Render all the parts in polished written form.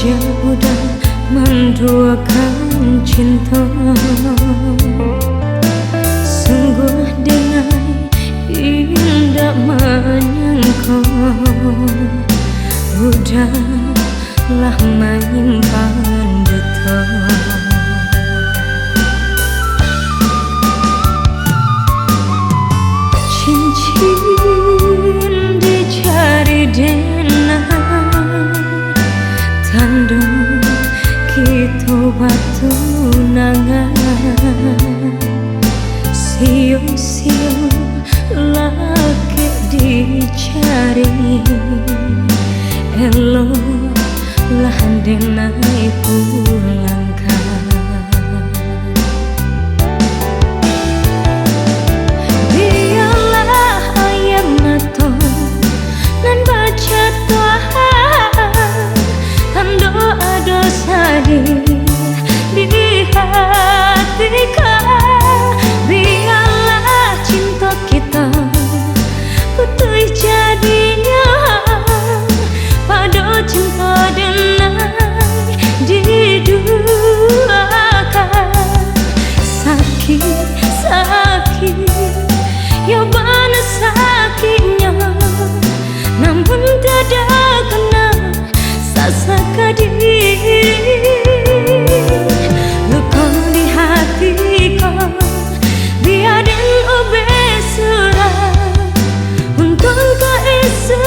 jauh dan menduakan cinta. Sungguh dengan indah menyangka, udahlah menyimpan duka. Cincin di jari denai, tanda kita batu nangan. Sio-sio lagi dicari, eloklah denai pulangkan. Biarlah air mata nan baca Tuhan, dan doa-dosa di hatiku. Biarlah cinta kita putih jadinya, pada cinta denai diduakan. Sakit ya bana sakitnya, namun tiada kena sasaka diri. Luka di hatiku biarin obesura, untuk keisa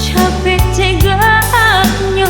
capek tegaknya.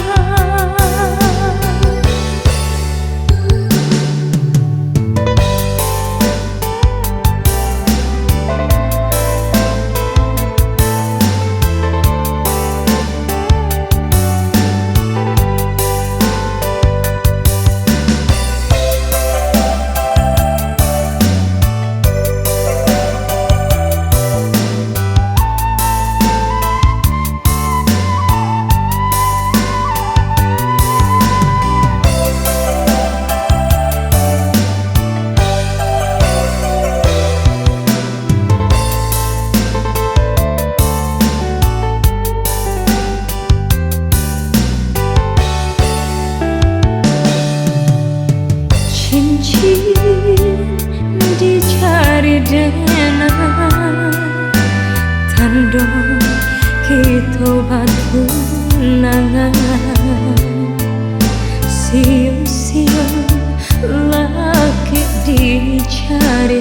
Cincin di jari denai, tanda kita batu nangan. Sio-sio lagi dicari,